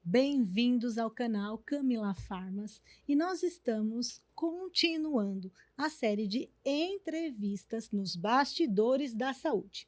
Bem-vindos ao canal Camila Farmas e nós estamos continuando a série de entrevistas nos bastidores da saúde.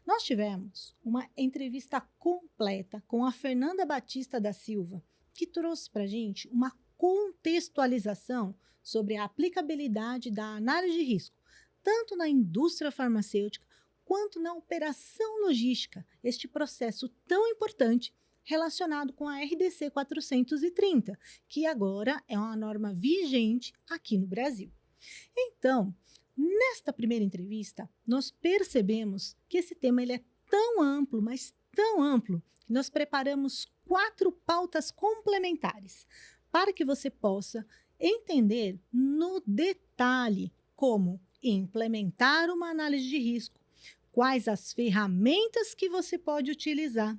Nós tivemos uma entrevista completa com a Fernanda Batista da Silva, que trouxe para a gente uma contextualização sobre a aplicabilidade da análise de risco, tanto na indústria farmacêutica quanto na operação logística, este processo tão importante relacionado com a RDC 430, que agora é uma norma vigente aqui no Brasil. Então, nesta primeira entrevista, nós percebemos que esse tema ele é tão amplo, mas tão amplo, que nós preparamos 4 pautas complementares para que você possa entender no detalhe como implementar uma análise de risco, quais as ferramentas que você pode utilizar,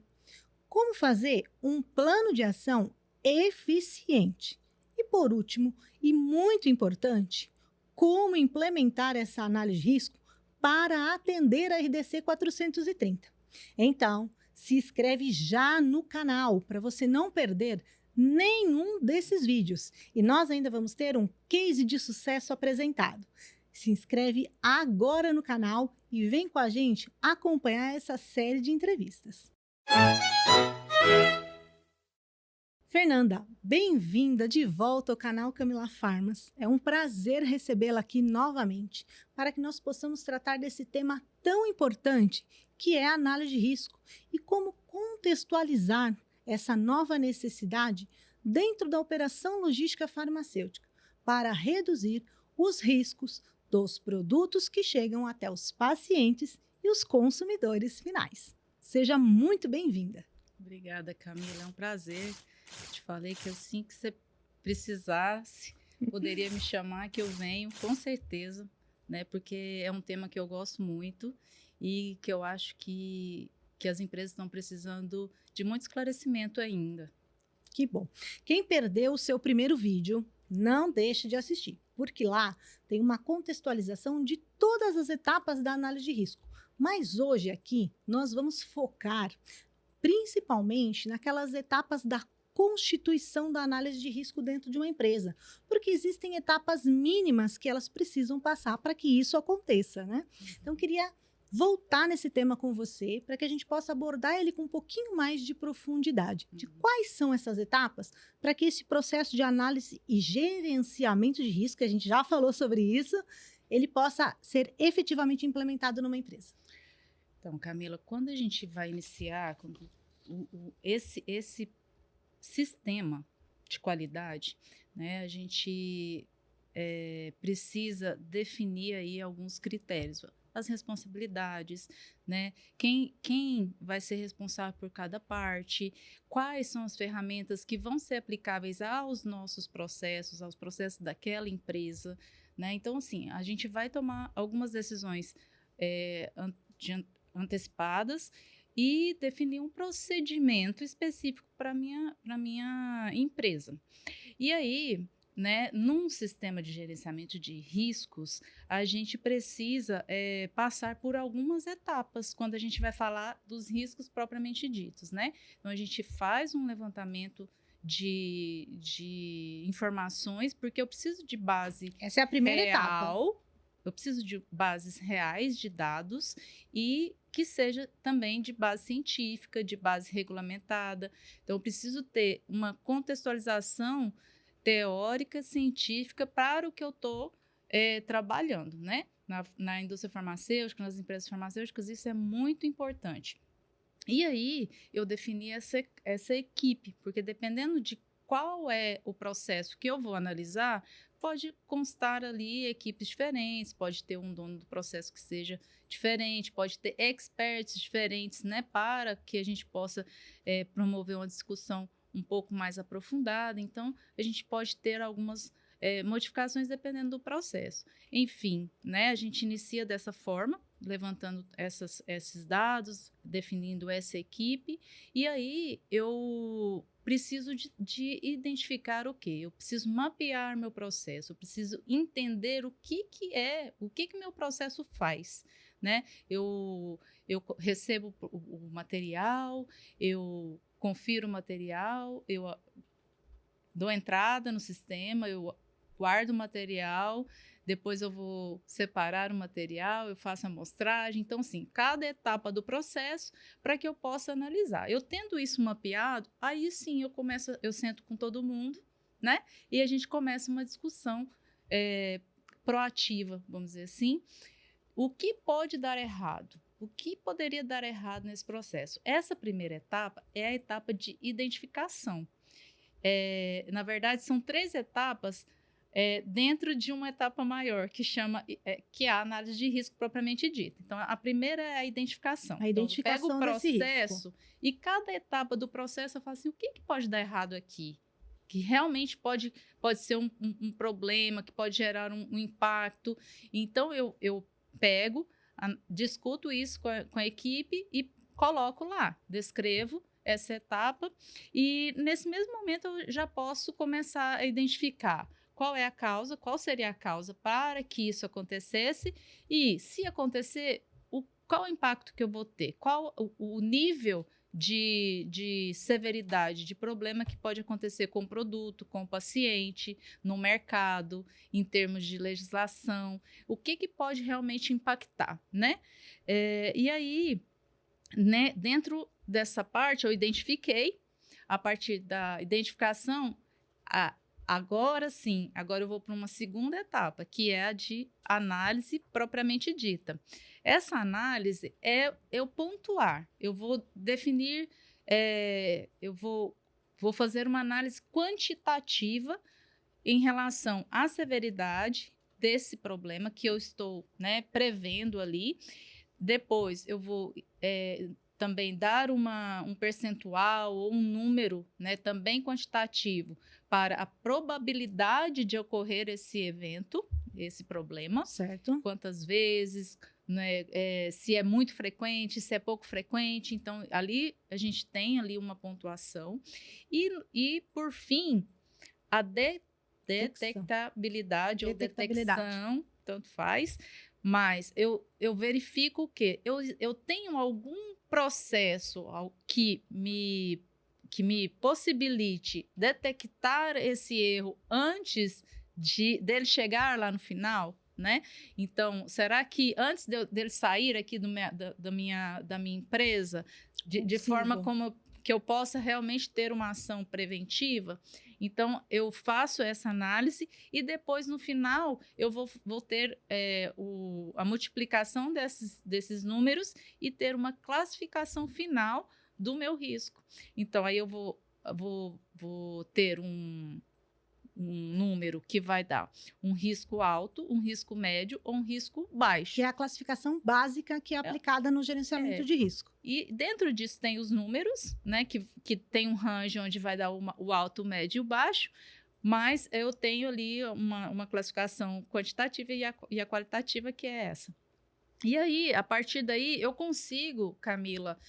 como fazer um plano de ação eficiente. E por último, e muito importante, como implementar essa análise de risco para atender a RDC 430. Então, se inscreve já no canal para você não perder nenhum desses vídeos. E nós ainda vamos ter um case de sucesso apresentado. Se inscreve agora no canal e vem com a gente acompanhar essa série de entrevistas. Fernanda, bem-vinda de volta ao canal Camila Farmas. É um prazer recebê-la aqui novamente para que nós possamos tratar desse tema tão importante que é a análise de risco e como contextualizar essa nova necessidade dentro da operação logística farmacêutica para reduzir os riscos dos produtos que chegam até os pacientes e os consumidores finais. Seja muito bem-vinda. Obrigada, Camila. É um prazer. Te falei que assim que você precisasse, poderia me chamar, que eu venho, com certeza, né? Porque é um tema que eu gosto muito e que eu acho que as empresas estão precisando de muito esclarecimento ainda. Que bom. Quem perdeu o seu primeiro vídeo, não deixe de assistir, porque lá tem uma contextualização de todas as etapas da análise de risco. Mas hoje aqui nós vamos focar principalmente naquelas etapas da constituição da análise de risco dentro de uma empresa, porque existem etapas mínimas que elas precisam passar para que isso aconteça, né? Então, queria voltar nesse tema com você para que a gente possa abordar ele com um pouquinho mais de profundidade. De quais são essas etapas para que esse processo de análise e gerenciamento de risco, que a gente já falou sobre isso, ele possa ser efetivamente implementado numa empresa. Então, Camila, quando a gente vai iniciar esse sistema de qualidade, né, a gente precisa definir aí alguns critérios, as responsabilidades, né, quem vai ser responsável por cada parte, quais são as ferramentas que vão ser aplicáveis aos nossos processos, aos processos daquela empresa, né? Então, assim, a gente vai tomar algumas decisões antecipadas e definir um procedimento específico para minha empresa. E aí, né, num sistema de gerenciamento de riscos, a gente precisa passar por algumas etapas quando a gente vai falar dos riscos propriamente ditos, né? Então, a gente faz um levantamento de informações, porque eu preciso de base Essa é a primeira real, etapa. eu preciso de bases reais de dados e que seja também de base científica, de base regulamentada. Então, eu preciso ter uma contextualização teórica, científica para o que eu estou trabalhando, né? Na indústria farmacêutica, nas empresas farmacêuticas, isso é muito importante. E aí, eu defini essa equipe, porque dependendo de qual é o processo que eu vou analisar, pode constar ali equipes diferentes, pode ter um dono do processo que seja diferente, pode ter experts diferentes, né, para que a gente possa promover uma discussão um pouco mais aprofundada. Então, a gente pode ter algumas modificações dependendo do processo. Enfim, né, a gente inicia dessa forma, levantando esses dados, definindo essa equipe, e aí eu preciso de identificar o quê? Eu preciso mapear meu processo, eu preciso entender o que meu processo faz, né? Eu recebo o material, eu confiro o material, eu dou entrada no sistema, eu guardo o material, depois eu vou separar o material, eu faço a amostragem. Então, assim, cada etapa do processo para que eu possa analisar. Eu tendo isso mapeado, aí sim eu sento com todo mundo, né? E a gente começa uma discussão proativa, vamos dizer assim. O que pode dar errado? O que poderia dar errado nesse processo? Essa primeira etapa é a etapa de identificação. Na verdade, são 3 etapas dentro de uma etapa maior, que é a análise de risco propriamente dita. Então, a primeira é a identificação. A identificação então, eu pego o desse processo risco. E cada etapa do processo eu falo assim, o que pode dar errado aqui? Que realmente pode ser um problema, que pode gerar um impacto. Então, eu pego, discuto isso com a equipe e coloco lá, descrevo essa etapa, e nesse mesmo momento eu já posso começar a identificar qual é a causa, qual seria a causa para que isso acontecesse, e se acontecer, qual o impacto que eu vou ter, qual o nível de severidade, de problema que pode acontecer com o produto, com o paciente, no mercado, em termos de legislação, o que pode realmente impactar, né? E aí, né, dentro dessa parte, eu identifiquei, a partir da identificação, agora sim, agora eu vou para uma segunda etapa, que é a de análise propriamente dita. Essa análise é eu pontuar, eu vou definir, eu vou fazer uma análise quantitativa em relação à severidade desse problema que eu estou, né, prevendo ali. Depois eu vou também dar um percentual ou um número, né, também quantitativo, para a probabilidade de ocorrer esse evento, esse problema. Certo. Quantas vezes, né, se é muito frequente, se é pouco frequente. Então, ali a gente tem ali uma pontuação. E por fim, a detectabilidade ou detecção, tanto faz. Mas eu verifico o quê? Eu tenho algum processo que me possibilite detectar esse erro antes dele chegar lá no final, né? Então, será que antes dele sair aqui da minha empresa, de forma como que eu possa realmente ter uma ação preventiva? Então, eu faço essa análise e depois, no final, eu vou ter a multiplicação desses números e ter uma classificação final do meu risco. Então, aí eu vou ter um número que vai dar um risco alto, um risco médio ou um risco baixo. Que é a classificação básica que é aplicada no gerenciamento de risco. E dentro disso tem os números, né, que tem um range onde vai dar o alto, o médio e o baixo, mas eu tenho ali uma classificação quantitativa e a qualitativa, que é essa. E aí, a partir daí, eu consigo, Camila,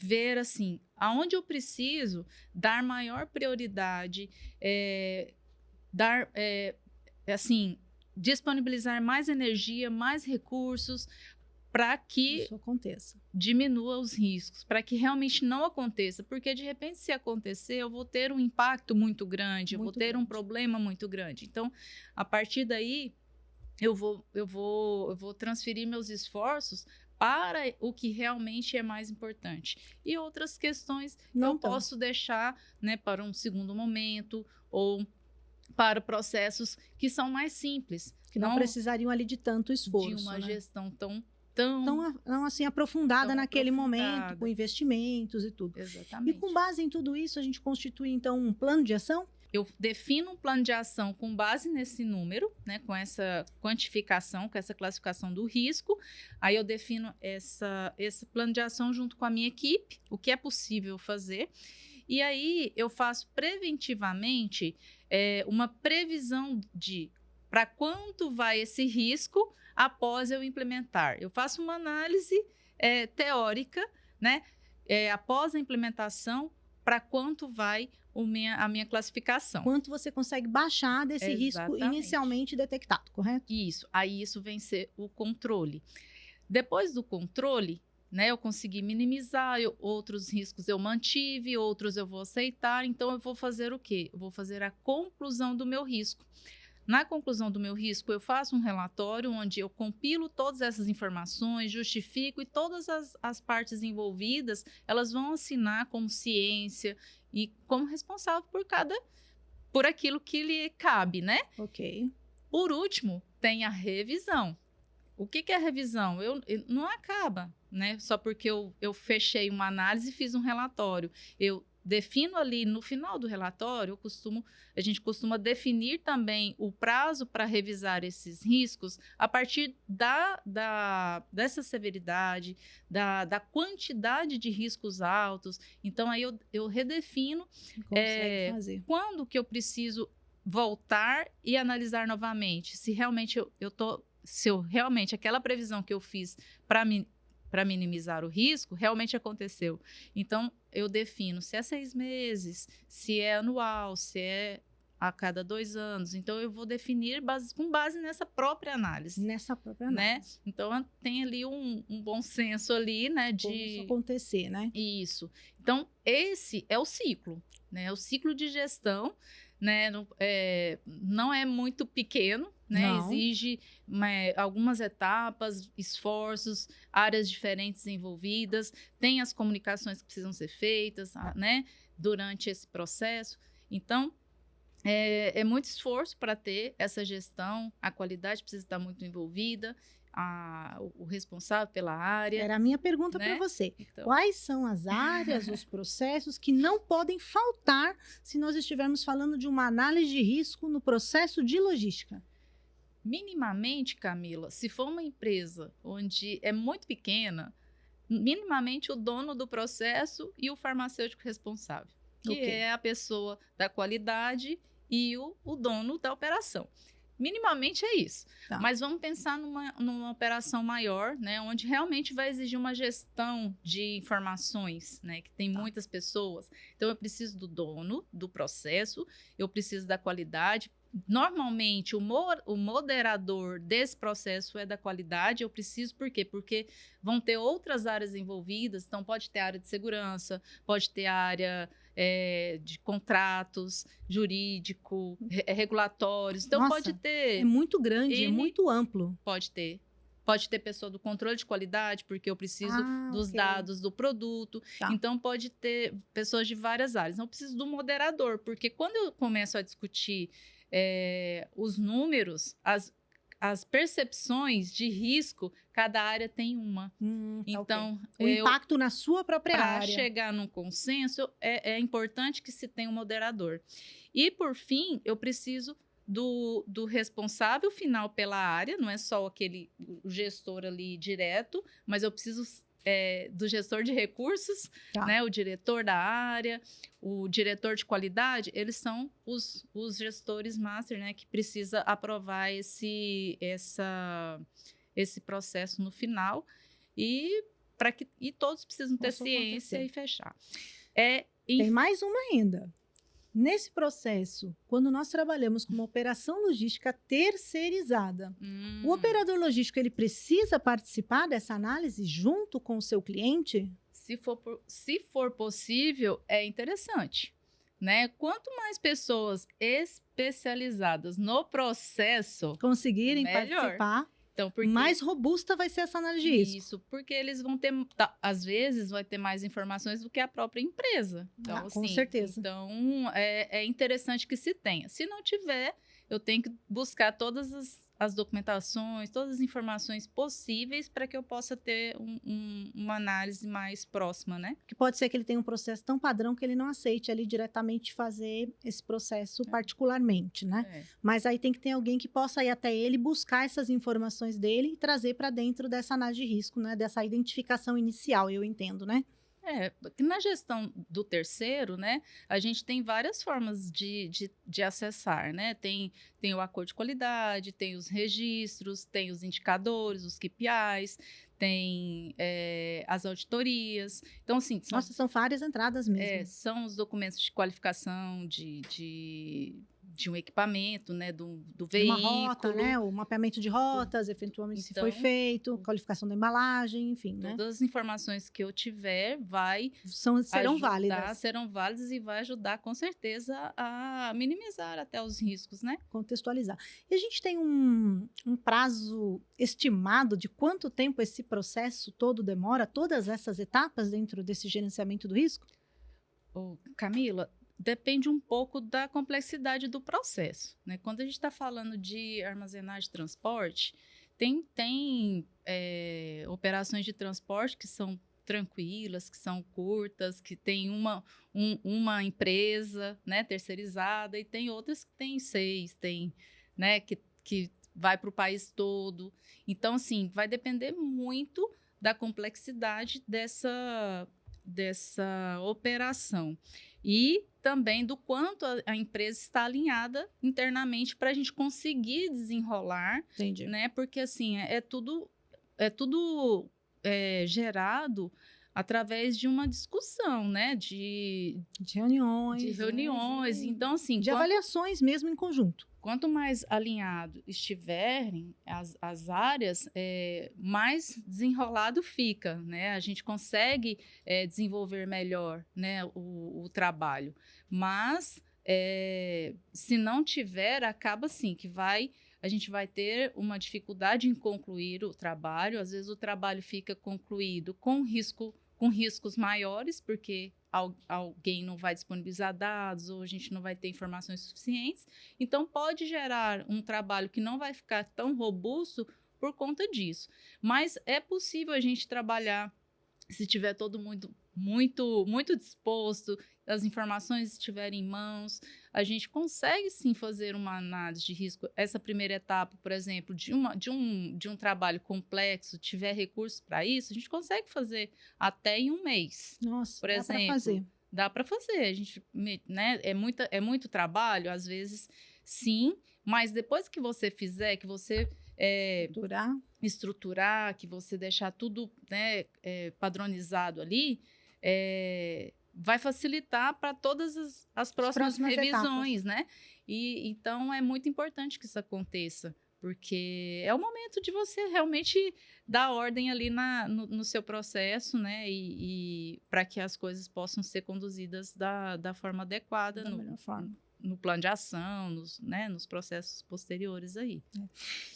ver assim, aonde eu preciso dar maior prioridade, assim, disponibilizar mais energia, mais recursos para que isso aconteça, diminua os riscos, para que realmente não aconteça, porque de repente, se acontecer, eu vou ter um impacto muito grande, eu vou ter um problema muito grande. Então, a partir daí, eu vou transferir meus esforços para o que realmente é mais importante. E outras questões eu posso deixar, né, para um segundo momento, ou para processos que são mais simples. Que não precisariam ali de tanto esforço. De uma gestão tão assim, aprofundada naquele momento, com investimentos e tudo. Exatamente. E com base em tudo isso, a gente constitui, então, um plano de ação? Eu defino um plano de ação com base nesse número, né, com essa quantificação, com essa classificação do risco. Aí eu defino esse plano de ação junto com a minha equipe, o que é possível fazer. E aí eu faço preventivamente uma previsão de para quanto vai esse risco após eu implementar. Eu faço uma análise teórica, né, após a implementação, para quanto vai a minha classificação. Quanto você consegue baixar desse risco inicialmente detectado, correto? Isso. Aí isso vem ser o controle. Depois do controle, né? Eu consegui minimizar, outros riscos eu mantive, outros eu vou aceitar. Então, eu vou fazer o quê? Eu vou fazer a conclusão do meu risco. Na conclusão do meu risco, eu faço um relatório onde eu compilo todas essas informações, justifico, e todas as partes envolvidas, elas vão assinar como ciência e como responsável por aquilo que lhe cabe, né? Ok. Por último, tem a revisão. O que é a revisão? Não acaba, né? Só porque eu fechei uma análise e fiz um relatório. Eu defino ali no final do relatório, a gente costuma definir também o prazo para revisar esses riscos a partir dessa severidade, da quantidade de riscos altos. Então, aí eu redefino Consegue fazer. quando que eu preciso voltar e analisar novamente, se realmente se realmente aquela previsão que eu fiz para minimizar o risco realmente aconteceu. Então, eu defino se é 6 meses, se é anual, se é a cada 2 anos. Então, eu vou definir com base nessa própria análise. Nessa própria análise. Né? Então, tem ali um bom senso ali, né? Como isso acontecer, né? Isso. Então, esse é o ciclo, né? O ciclo de gestão, né? Não é muito pequeno, né? Não. Exige algumas etapas, esforços, áreas diferentes envolvidas, tem as comunicações que precisam ser feitas, né? Durante esse processo. Então, é muito esforço para ter essa gestão, a qualidade precisa estar muito envolvida, o responsável pela área. Era a minha pergunta, né, para você. Então, quais são as áreas, os processos que não podem faltar se nós estivermos falando de uma análise de risco no processo de logística? Minimamente, Camila, se for uma empresa onde é muito pequena, minimamente o dono do processo e o farmacêutico responsável, que é a pessoa da qualidade e o dono da operação. Minimamente é isso. Tá. Mas vamos pensar numa operação maior, né, onde realmente vai exigir uma gestão de informações, né, que tem muitas pessoas. Então, eu preciso do dono do processo, eu preciso da qualidade. Normalmente, o moderador desse processo é da qualidade. Eu preciso, por quê? Porque vão ter outras áreas envolvidas. Então, pode ter área de segurança, pode ter área de contratos, jurídico, regulatórios. Então, nossa, pode ter... É muito grande, é muito amplo. Pode ter. Pode ter pessoa do controle de qualidade, porque eu preciso dos dados do produto. Tá. Então, pode ter pessoas de várias áreas. Então, eu preciso do moderador, porque quando eu começo a discutir os números, as percepções de risco, cada área tem uma. Então, o impacto na sua própria área. Para chegar num consenso, é importante que se tenha um moderador. E, por fim, eu preciso do responsável final pela área, não é só o gestor ali direto, mas eu preciso do gestor de recursos, né, o diretor da área, o diretor de qualidade. Eles são os gestores master, né, que precisa aprovar esse processo no final, e todos precisam ter ciência e fechar. Tem mais uma ainda. Nesse processo, quando nós trabalhamos com uma operação logística terceirizada, o operador logístico ele precisa participar dessa análise junto com o seu cliente? Se for possível, é interessante, né? Quanto mais pessoas especializadas no processo conseguirem participar, então, mais robusta vai ser essa análise de risco. Isso, porque eles vão ter, às vezes, vai ter mais informações do que a própria empresa. Então, com certeza. Então, é interessante que se tenha. Se não tiver, eu tenho que buscar todas as documentações, todas as informações possíveis para que eu possa ter uma análise mais próxima, né? Que pode ser que ele tenha um processo tão padrão que ele não aceite ali diretamente fazer esse processo particularmente, né? Mas aí tem que ter alguém que possa ir até ele, buscar essas informações dele e trazer para dentro dessa análise de risco, né? Dessa identificação inicial, eu entendo, né? Na gestão do terceiro, né, a gente tem várias formas de acessar, né? Tem o acordo de qualidade, tem os registros, tem os indicadores, os KPIs, tem as auditorias. Então, assim... Nossa, são várias entradas mesmo. São os documentos de qualificação, de de um equipamento, né, do Uma veículo. rota, né? O mapeamento de rotas, eventualmente se foi feito, qualificação da embalagem, enfim, né? Todas as informações que eu tiver Serão válidas. serão válidas e vai ajudar com certeza a minimizar até os riscos, né? Contextualizar. E a gente tem um prazo estimado de quanto tempo esse processo todo demora, todas essas etapas dentro desse gerenciamento do risco? Camila, depende um pouco da complexidade do processo, né? Quando a gente está falando de armazenagem e transporte, tem operações de transporte que são tranquilas, que são curtas, que tem uma empresa, né, terceirizada, e tem outras que tem 6, né, que vai para o país todo. Então, assim, vai depender muito da complexidade dessa operação e também do quanto a empresa está alinhada internamente para a gente conseguir desenrolar, Entendi. né? Porque assim é tudo gerado através de uma discussão, né? De reuniões. Então, assim, de avaliações mesmo em conjunto. Quanto mais alinhado estiverem as áreas, mais desenrolado fica, né? A gente consegue desenvolver melhor, né, o trabalho. Mas, se não tiver, acaba assim, a gente vai ter uma dificuldade em concluir o trabalho. Às vezes o trabalho fica concluído com riscos maiores, porque alguém não vai disponibilizar dados ou a gente não vai ter informações suficientes. Então, pode gerar um trabalho que não vai ficar tão robusto por conta disso. Mas é possível a gente trabalhar se tiver todo mundo muito disposto, as informações estiverem em mãos, a gente consegue sim fazer uma análise de risco. Essa primeira etapa, por exemplo, de um trabalho complexo, tiver recursos para isso, a gente consegue fazer até em um mês. Nossa, por dá exemplo, para fazer. Dá para fazer. A gente, né, é muito trabalho, às vezes, sim, mas depois que você fizer, que você estruturar, que você deixar tudo, né, padronizado ali, vai facilitar para todas as próximas revisões, né? E então é muito importante que isso aconteça, porque é o momento de você realmente dar ordem ali no seu processo, né? E para que as coisas possam ser conduzidas da forma adequada, da melhor forma. No plano de ação, nos processos posteriores aí.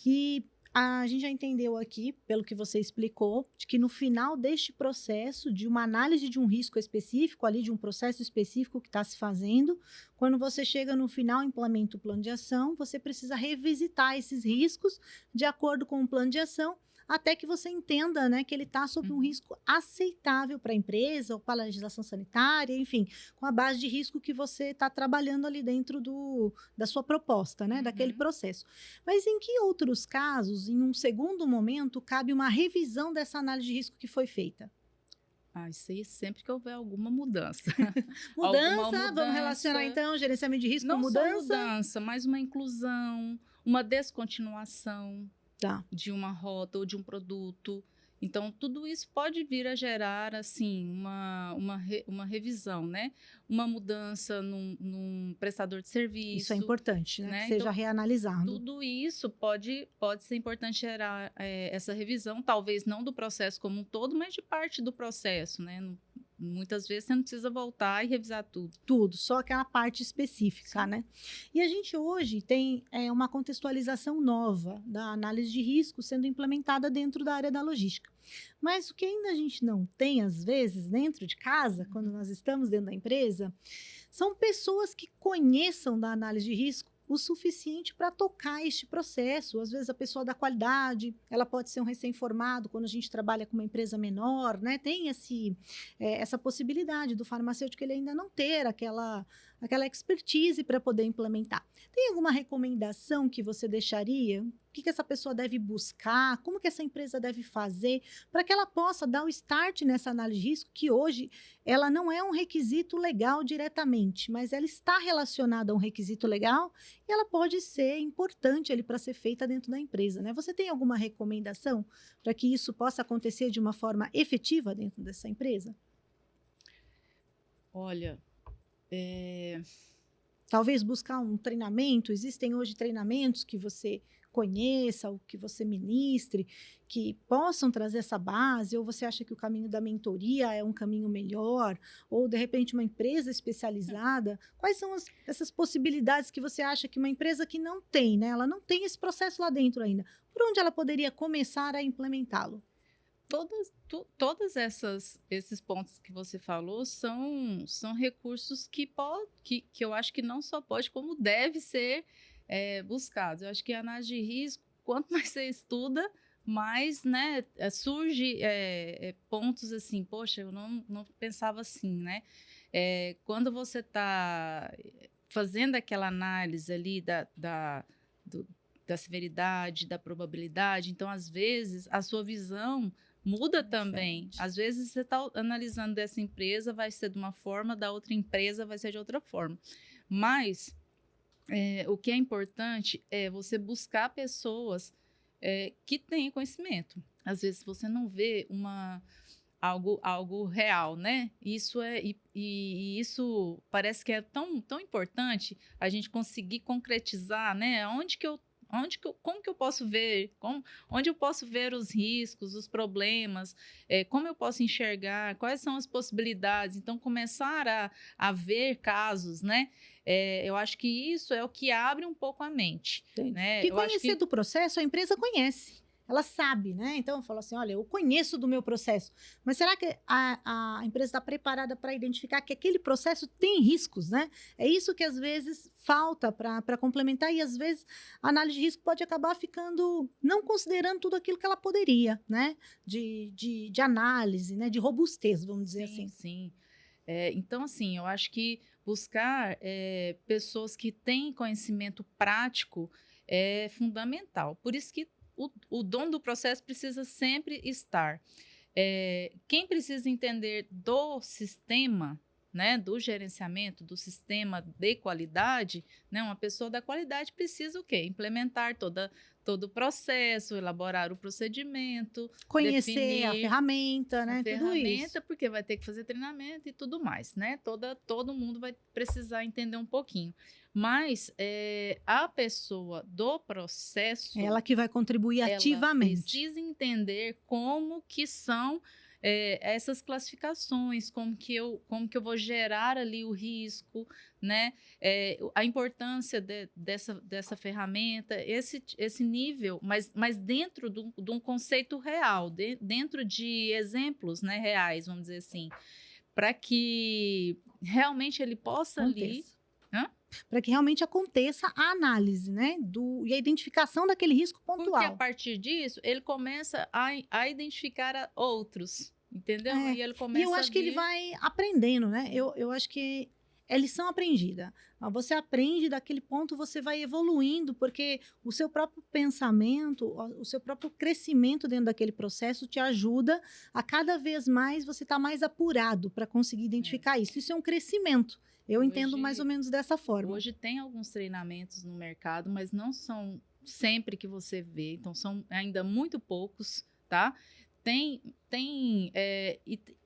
E a gente já entendeu aqui, pelo que você explicou, de que no final deste processo, de uma análise de um risco específico, ali de um processo específico que está se fazendo, quando você chega no final, implementa o plano de ação, você precisa revisitar esses riscos de acordo com o plano de ação, até que você entenda, né, que ele está sob um risco aceitável para a empresa ou para a legislação sanitária, enfim, com a base de risco que você está trabalhando ali dentro da sua proposta, né, daquele processo. Mas em que outros casos, em um segundo momento, cabe uma revisão dessa análise de risco que foi feita? Isso aí sempre que houver alguma mudança. Mudança, vamos relacionar então gerenciamento de risco com mudança? Não só mudança, mas uma inclusão, uma descontinuação de uma rota ou de um produto. Então, tudo isso pode vir a gerar, assim, uma revisão, né? Uma mudança num prestador de serviço. Isso é importante, né? Que seja então, reanalisado. Tudo isso pode ser importante gerar essa revisão, talvez não do processo como um todo, mas de parte do processo, né? Muitas vezes você não precisa voltar e revisar tudo. Tudo, só aquela parte específica, né? E a gente hoje tem uma contextualização nova da análise de risco sendo implementada dentro da área da logística. Mas o que ainda a gente não tem, às vezes, dentro de casa, quando nós estamos dentro da empresa, são pessoas que conheçam da análise de risco o suficiente para tocar este processo. Às vezes a pessoa da qualidade, ela pode ser um recém-formado quando a gente trabalha com uma empresa menor, né? Tem essa possibilidade do farmacêutico ele ainda não ter aquela expertise para poder implementar. Tem alguma recomendação que você deixaria? O que essa pessoa deve buscar? Como que essa empresa deve fazer para que ela possa dar o start nessa análise de risco, que hoje ela não é um requisito legal diretamente, mas ela está relacionada a um requisito legal e ela pode ser importante ali para ser feita dentro da empresa, né? Você tem alguma recomendação para que isso possa acontecer de uma forma efetiva dentro dessa empresa? Olha, talvez buscar um treinamento. Existem hoje treinamentos que você conheça, ou que você ministre, que possam trazer essa base, ou você acha que o caminho da mentoria é um caminho melhor, ou de repente uma empresa especializada? Quais são essas possibilidades que você acha que uma empresa que não tem, né? Ela não tem esse processo lá dentro ainda, por onde ela poderia começar a implementá-lo? Todas esses pontos que você falou são recursos que eu acho que não só pode, como deve ser buscados. Eu acho que a análise de risco, quanto mais você estuda, mais, né, surge pontos assim, poxa, eu não pensava assim, né? Quando você está fazendo aquela análise ali da severidade, da probabilidade, então, às vezes, a sua visão muda também. Diferente. Às vezes, você está analisando dessa empresa, vai ser de uma forma, da outra empresa vai ser de outra forma. Mas o que é importante é você buscar pessoas que tenham conhecimento. Às vezes, você não vê algo real, né? E isso parece que é tão importante a gente conseguir concretizar, né? Como que eu posso ver? Onde eu posso ver os riscos, os problemas? Como eu posso enxergar? Quais são as possibilidades? Então, começar a ver casos, né? Eu acho que isso é o que abre um pouco a mente. Né? E Eu acho conhecer do processo, a empresa conhece. Ela sabe, né? Então, eu falo assim, olha, eu conheço do meu processo, mas será que a empresa está preparada para identificar que aquele processo tem riscos, né? É isso que, às vezes, falta para complementar, e, às vezes, a análise de risco pode acabar ficando, não considerando tudo aquilo que ela poderia, né? De análise, né? De robustez, vamos dizer assim. Sim. Então, assim, eu acho que buscar pessoas que têm conhecimento prático é fundamental. Por isso que o dono do processo precisa sempre estar. Quem precisa entender do sistema, né, do gerenciamento, do sistema de qualidade, né, uma pessoa da qualidade precisa o quê? Implementar todo o processo, elaborar o procedimento, Conhecer definir a ferramenta, a né? Tudo isso. ferramenta, porque vai ter que fazer treinamento e tudo mais, né? Todo mundo vai precisar entender um pouquinho. Mas a pessoa do processo, Ela que vai contribuir ela ativamente. precisa entender como que são essas classificações, como que eu vou gerar ali o risco, né? A importância dessa ferramenta, esse nível, mas dentro de um conceito real, dentro de exemplos, né, reais, vamos dizer assim, para que realmente ele possa ali. Para que realmente aconteça a análise, né? E a identificação daquele risco Porque pontual. a partir disso, ele começa a identificar outros, entendeu? É, Aí ele e começa eu acho que ele vai aprendendo, né? Eu acho que é lição aprendida. Você aprende daquele ponto, você vai evoluindo, porque o seu próprio pensamento, o seu próprio crescimento dentro daquele processo te ajuda a cada vez mais você estar mais apurado para conseguir identificar isso. Isso é um crescimento. Eu entendo mais ou menos dessa forma. Hoje tem alguns treinamentos no mercado, mas não são sempre que você vê, então são ainda muito poucos, tá?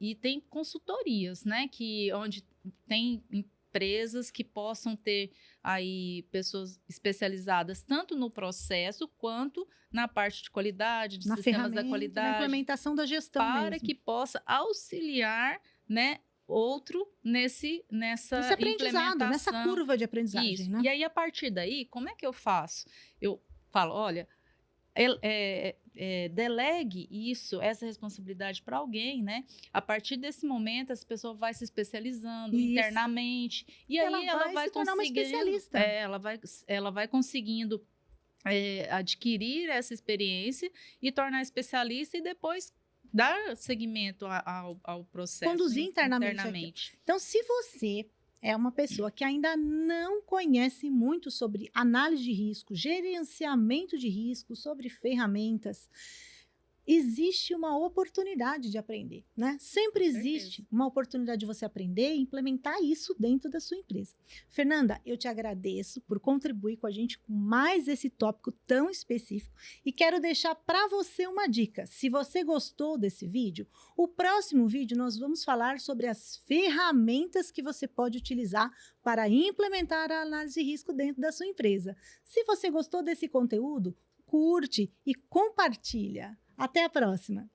E tem consultorias, né? Onde tem empresas que possam ter aí pessoas especializadas tanto no processo quanto na parte de qualidade, de na sistemas da qualidade, na implementação da gestão para mesmo. que possa auxiliar, né, outro nessa aprendizado, nessa implementação. curva de aprendizagem. Isso. Né? E aí, a partir daí, como é que eu faço? Eu falo, olha, delegue essa responsabilidade para alguém, né? A partir desse momento, essa pessoa vai se especializando internamente. E aí ela vai se tornar uma conseguindo. especialista. Ela vai conseguindo adquirir essa experiência e tornar especialista e depois dar seguimento ao processo. Conduzir internamente. Então, se você é uma pessoa que ainda não conhece muito sobre análise de risco, gerenciamento de risco, sobre ferramentas, existe uma oportunidade de aprender, né? Sempre Com existe certeza. uma oportunidade de você aprender e implementar isso dentro da sua empresa. Fernanda, eu te agradeço por contribuir com a gente com mais esse tópico tão específico e quero deixar para você uma dica. Se você gostou desse vídeo, o próximo vídeo nós vamos falar sobre as ferramentas que você pode utilizar para implementar a análise de risco dentro da sua empresa. Se você gostou desse conteúdo, curte e compartilha. Até a próxima!